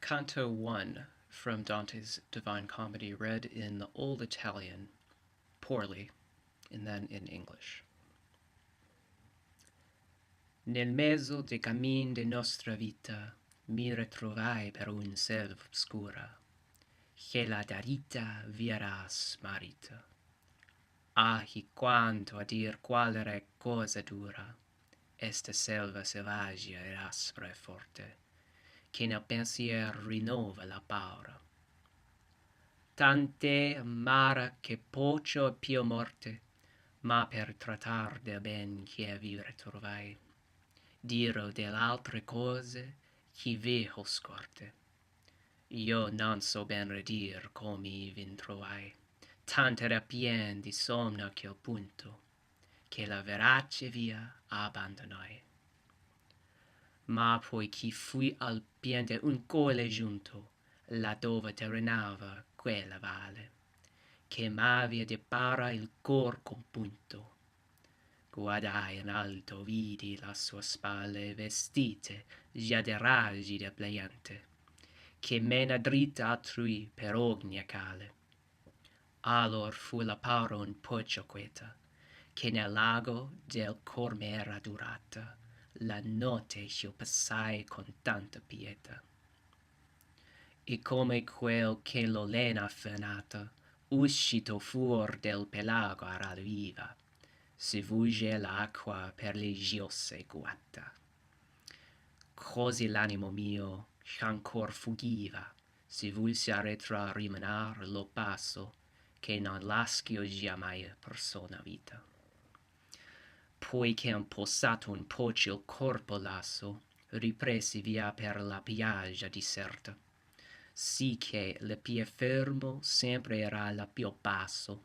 Canto 1 from Dante's Divine Comedy, read in the Old Italian, poorly, and then in English. Nel mezzo dei cammin de nostra vita mi ritrovai per un selva oscura, che la darita viera smarrita. Ahi quanto a dir qual era cosa dura, esta selva selvaggia ed aspra e forte, che nel pensier rinnova la paura. Tante amara che pocio e pio morte, ma per trattar del ben che a vivere trovai, dirò dell'altre cose che veho scorte. Io non so ben redir come vin trovai, tant'era pien di somno a quel punto, che la verace via abbandonai. Ma poi che fui al pien de un colle giunto, laddove terminava quella valle, che m'avea de para il cor compunto. Guardai in alto, vidi la sua spalle vestite già de raggi del pleante, che mena dritta altrui per ogni cale. Allor fu la paura un poco queta, che nel lago del cor m'era durata, la notte io passai con tanta pietà. E come quel che lo lena fenata, uscito fuor del pelago a viva, si vugge l'acqua per le giosse guata. Così l'animo mio, ch'ancor fuggiva, si vulse a retro rimanar lo passo, che non laschio giammai persona vita. Poi che han possato un poco il corpo lasso, ripresi via per la piaggia diserta, sì che le pie fermo sempre era la più basso,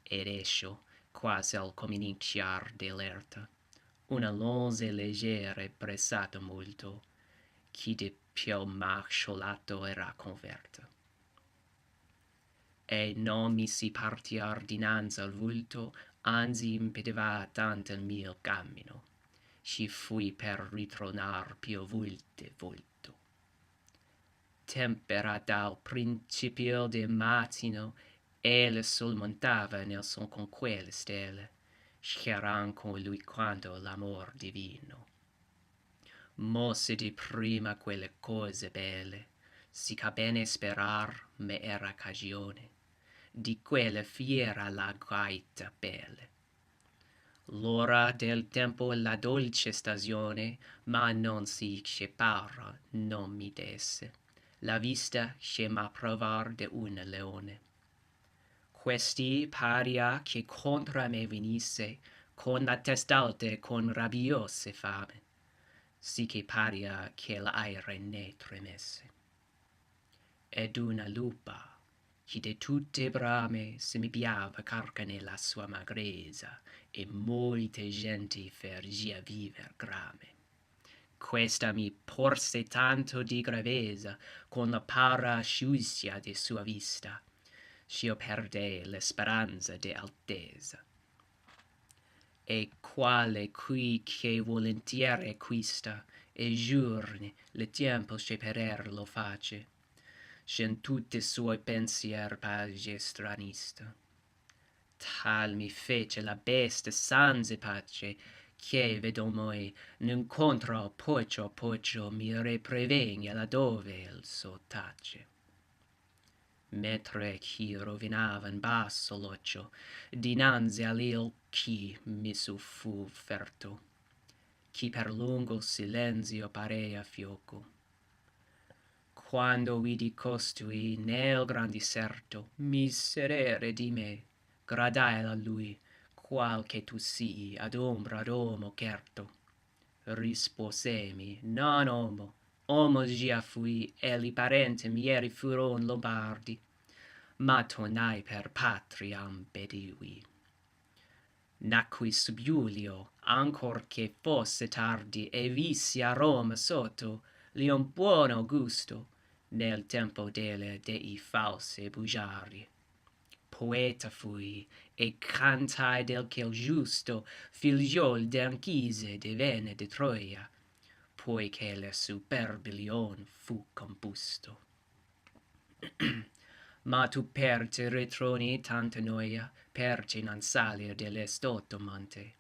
ed escio, quasi al cominciar dell'erta, una lonze leggere pressato molto, che di più marciolato era converta. E non mi si partiar dinanzi al vulto, anzi impediva tanto il mio cammino, ci fui per ritornar più volto. Tempera dal principio del mattino, e le sol montava nel son con quelle stelle, scheran con lui quanto l'amor divino. Mosse di prima quelle cose belle, sì che bene sperar me era cagione, di quella fiera la gaita belle. L'ora del tempo la dolce stagione, ma non si che parra non mi desse la vista che m'approvar de un leone. Questi paria che contra me venisse, con la test'alta e con rabbiose fame, sì che paria che l'aere ne tremesse. Ed una lupa, che de tutte brame se mi piava carca nella sua magrezza, e molte genti fergia viver grame. Questa mi porse tanto di gravezza, con la para sciuscia de sua vista, s'io perde l'esperanza de altezza. E quale qui che volentieri acquista, e giurni le tempo che perer lo face, c'en tutti suoi pensier pace stranista. Tal mi fece la beste sanze pace, che vedomoi n'incontro poco a poco mi reprevegna laddove il so tace. Mentre chi rovinava in basso l'occhio, dinanzi all'il chi mi fu offerto, chi per lungo silenzio parea fioco. Quando vidi costui nel gran diserto miserere di me, gradai a lui, qual che tu sii ad ombra d'uomo cherto. Risposemi, non homo già fui, e li parenti miei furon lombardi, ma tornai per patria ambedui. Nacqui sub Iulio, ancor che fosse tardi, e vissi a Roma sotto un buon Augusto, nel tempo delle dei false bugiardi. Poeta fui, e cantai del che il giusto figliol d'Anchise divenne di Troia, poiché le superbilion fu combusto. Ma tu per te ritroni tanta noia, perché non salir dell'estotto monte,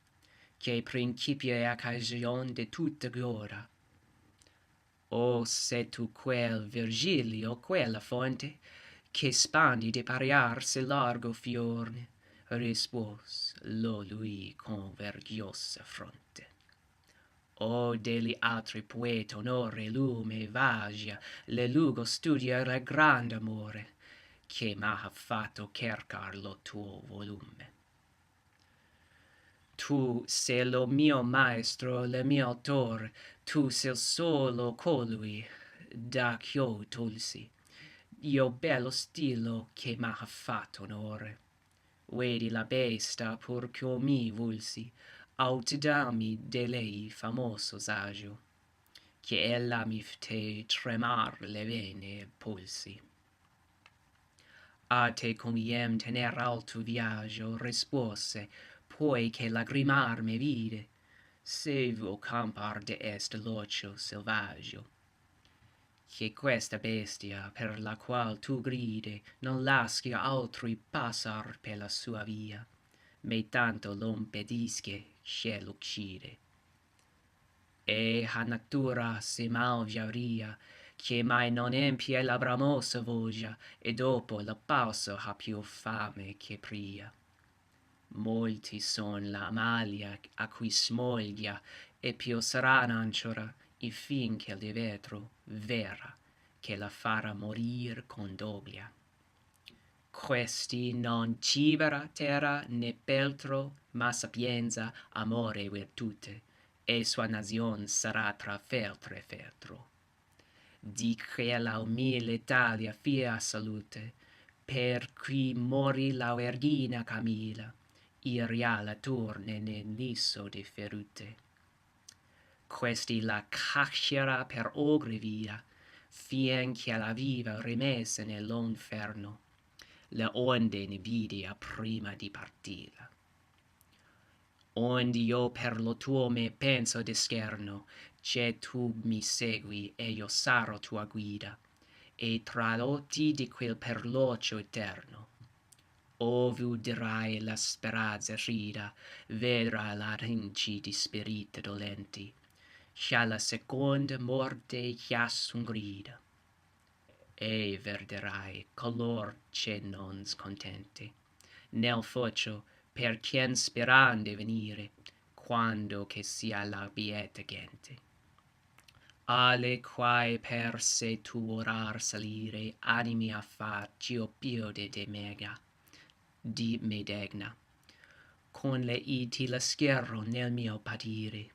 che principio e occasion de tutta gloria. O se tu quel Virgilio, quella fonte, che spandi di pariar se largo fiorne, rispos lo lui con vergiosa fronte. O degli altri poeta onore lume vagia, le lugo studia il grande amore, che m'ha fatto cercar lo tuo volume. Tu sei lo mio maestro, il mio autore, tu sei solo colui da ch'io tolsi, io bello stilo che m'ha fatto onore. Vedi la besta pur ch'io mi vulsi, aut dammi de lei famoso sagio, che ella mi fe tremar le vene e polsi. A te conviem tener alto viaggio, rispose, poi che lagrimar me vide, se vo campar de est l'ocio selvaggio. Che questa bestia, per la qual tu gride, non lasci altri passar per la sua via, me tanto l'impedisce che l'uccide. E a natura si malviaria, che mai non empie la bramosa voglia, e dopo la pausa ha più fame che pria. Molti son la malia a cui smoglia, e più sarà ancora, il fin che il vetro vera, che la farà morir con doglia. Questi non cibera terra né peltro, ma sapienza, amore e virtute, e sua nazion sarà tra feltro e feltro. Di che la umile Italia fia salute, per cui mori la vergina Camilla, iria la torne nell'isso di ferute. Questi la caccerà per ogre via, fien che la viva rimessa nell'inferno, le onde ne vidia prima di partire. Onde io per lo tuo me penso di scherno, che tu mi segui e io sarò tua guida, e tradotti di quel perlocio eterno. Ove udirai la speranza rida, vedrai la rinci di spiriti dolenti, che alla seconda morte chiassun grida. E verderai color che non scontenti, nel focio per chien sperande venire, quando che sia la bieta gente. Alle quai per se tu orar salire, animi a far pio de mega, di medegna, con le iti la schiero nel mio patire,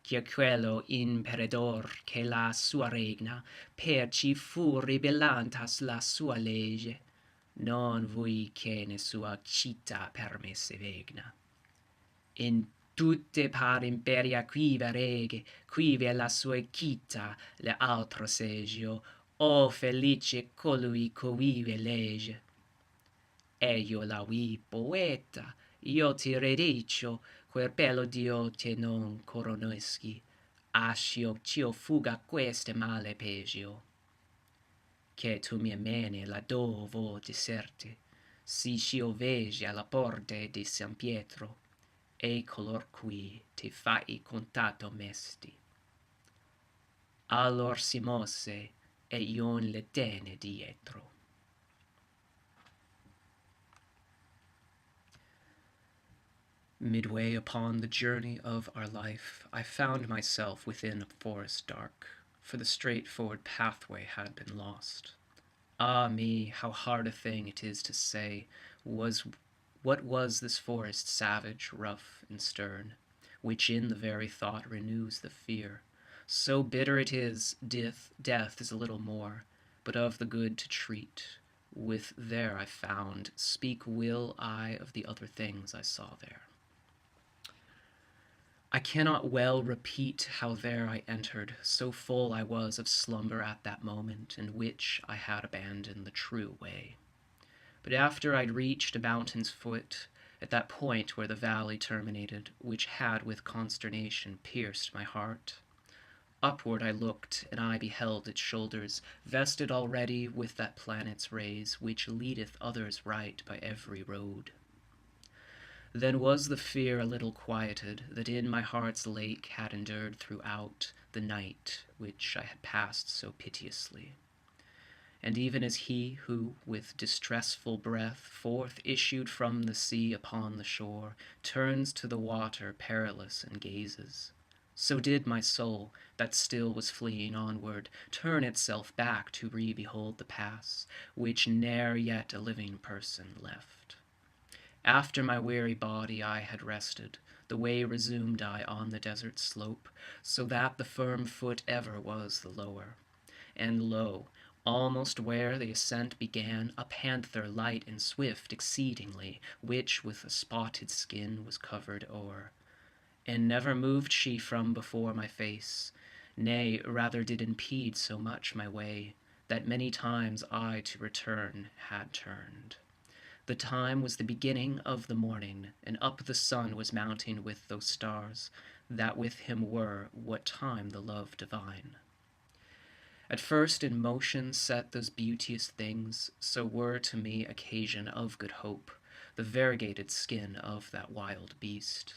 che quello imperador che la sua regna, per ci fu ribellantas la sua legge, non vui che ne sua città per me se vegna. In tutte par imperia quive reghe, quive la sua equita, le altro segio, o felice colui covive legge. E io la vi poeta, io ti redicio, quel bello Dio te non coroneschi, ascio cio fuga queste male pegio. Che tu mi mene la dovo diserte, si cio vege alla porte di San Pietro, e color qui ti fai contatto mesti. Allor si mosse, e ion le tene dietro. Midway upon the journey of our life, I found myself within a forest dark, for the straightforward pathway had been lost. Ah me, how hard a thing it is to say, what was this forest savage, rough, and stern, which in the very thought renews the fear. So bitter it is, death is a little more, but of the good to treat, with there I found, speak will I of the other things I saw there. I cannot well repeat how there I entered, so full I was of slumber at that moment, in which I had abandoned the true way. But after I'd reached a mountain's foot, at that point where the valley terminated, which had with consternation pierced my heart, Upward I looked, and I beheld its shoulders, vested already with that planet's rays, which leadeth others right by every road. Then was the fear a little quieted, that in my heart's lake had endured throughout the night which I had passed so piteously. And even as he who, with distressful breath, forth issued from the sea upon the shore, turns to the water perilous and gazes, so did my soul, that still was fleeing onward, turn itself back to re-behold the pass, which ne'er yet a living person left. After my weary body I had rested, the way resumed I on the desert slope, so that the firm foot ever was the lower. And lo, almost where the ascent began, a panther light and swift exceedingly, which with a spotted skin was covered o'er. And never moved she from before my face, nay, rather did impede so much my way, that many times I to return had turned. The time was the beginning of the morning, and up the sun was mounting with those stars, that with him were what time the love divine. At first in motion set those beauteous things, so were to me occasion of good hope, the variegated skin of that wild beast.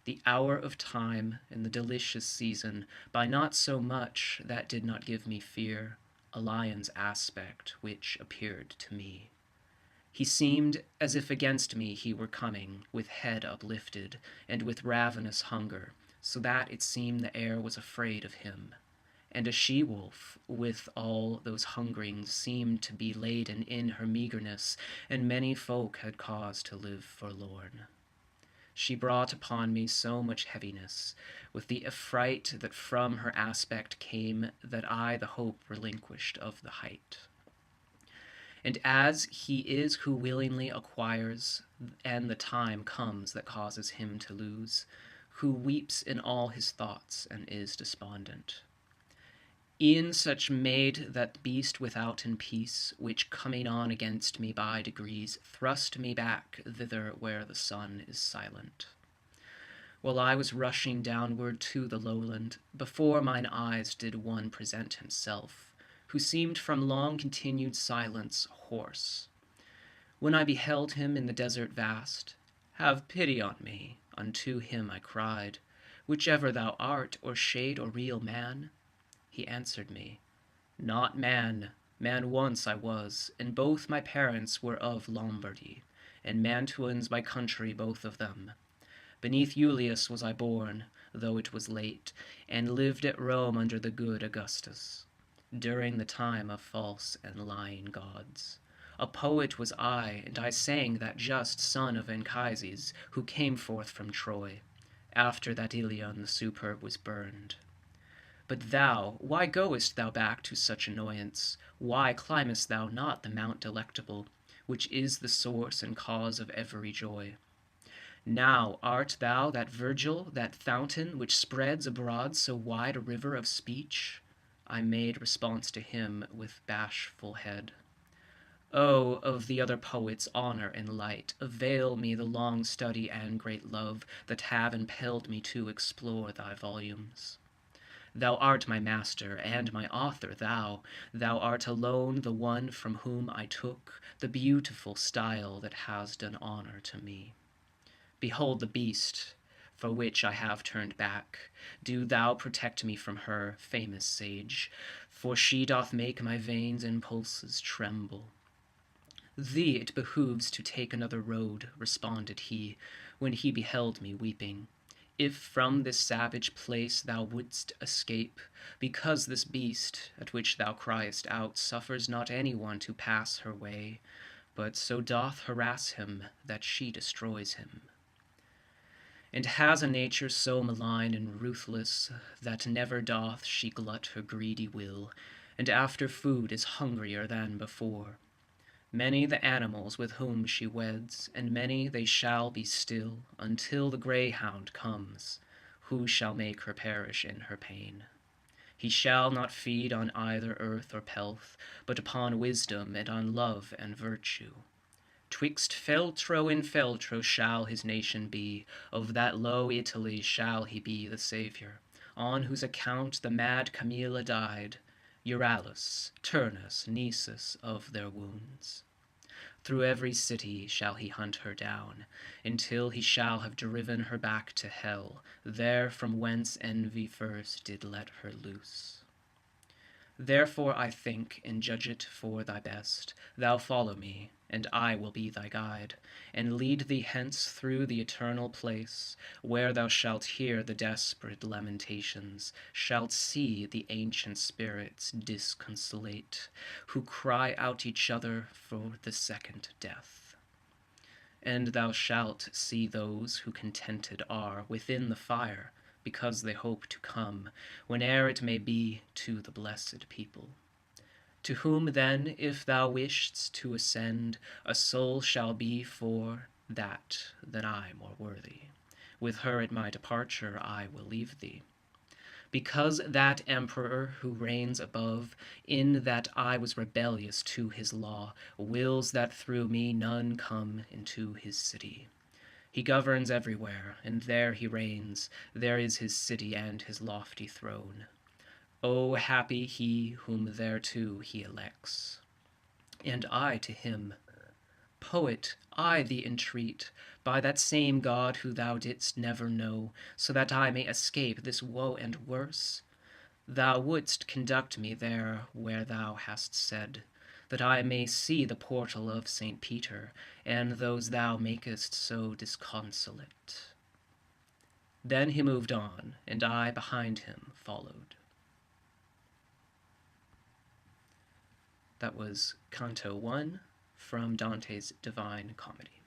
The hour of time and the delicious season, by not so much that did not give me fear, a lion's aspect which appeared to me. He seemed as if against me he were coming, with head uplifted, and with ravenous hunger, so that it seemed the air was afraid of him. And a she-wolf, with all those hungerings, seemed to be laden in her meagreness, and many folk had cause to live forlorn. She brought upon me so much heaviness, with the affright that from her aspect came, that I the hope relinquished of the height. And as he is who willingly acquires, and the time comes that causes him to lose, who weeps in all his thoughts and is despondent. E'en such made that beast without in peace, which coming on against me by degrees, thrust me back thither where the sun is silent. While I was rushing downward to the lowland, before mine eyes did one present himself, who seemed from long continued silence hoarse. When I beheld him in the desert vast, "Have pity on me," unto him I cried, "whichever thou art, or shade or real man." He answered me, "Not man. Man once I was, and both my parents were of Lombardy, and Mantuans my country both of them. Beneath Julius was I born, though it was late, and lived at Rome under the good Augustus, during the time of false and lying gods. A poet was I, and I sang that just son of Anchises, who came forth from Troy, after that Ilion the superb was burned. But thou, why goest thou back to such annoyance? Why climbest thou not the Mount Delectable, which is the source and cause of every joy? Now art thou that Virgil, that fountain which spreads abroad so wide a river of speech?" I made response to him with bashful head. "Oh, of the other poets' honor and light, avail me the long study and great love that have impelled me to explore thy volumes. Thou art my master and my author, thou art alone the one from whom I took the beautiful style that has done honor to me. Behold the beast, for which I have turned back. Do thou protect me from her, famous sage, for she doth make my veins and pulses tremble." "Thee it behooves to take another road," responded he, when he beheld me weeping, "if from this savage place thou wouldst escape, because this beast, at which thou criest out, suffers not any one to pass her way, but so doth harass him that she destroys him, and has a nature so malign and ruthless that never doth she glut her greedy will, and after food is hungrier than before. Many the animals with whom she weds, and many they shall be still, until the greyhound comes, who shall make her perish in her pain. He shall not feed on either earth or pelf, but upon wisdom and on love and virtue. Twixt Feltro and Feltro shall his nation be, of that low Italy shall he be the saviour. on whose account the mad Camilla died, Euryalus, Turnus, Nisus of their wounds. Through every city shall he hunt her down, until he shall have driven her back to hell, there from whence envy first did let her loose. Therefore I think, and judge it for thy best, thou follow me, and I will be thy guide, and lead thee hence through the eternal place, where thou shalt hear the desperate lamentations, shalt see the ancient spirits disconsolate, who cry out each other for the second death. And thou shalt see those who contented are within the fire, because they hope to come, whene'er it may be, to the blessed people. To whom then, if thou wish'st to ascend, a soul shall be for that than I more worthy. With her at my departure I will leave thee. Because that emperor who reigns above, in that I was rebellious to his law, wills that through me none come into his city. He governs everywhere, and there he reigns, there is his city and his lofty throne. O happy he whom thereto he elects. And I to him, poet, I thee entreat, by that same God who thou didst never know, so that I may escape this woe and worse, thou wouldst conduct me there where thou hast said, that I may see the portal of St. Peter, and those thou makest so disconsolate. Then he moved on, and I behind him followed. That was Canto 1 from Dante's Divine Comedy.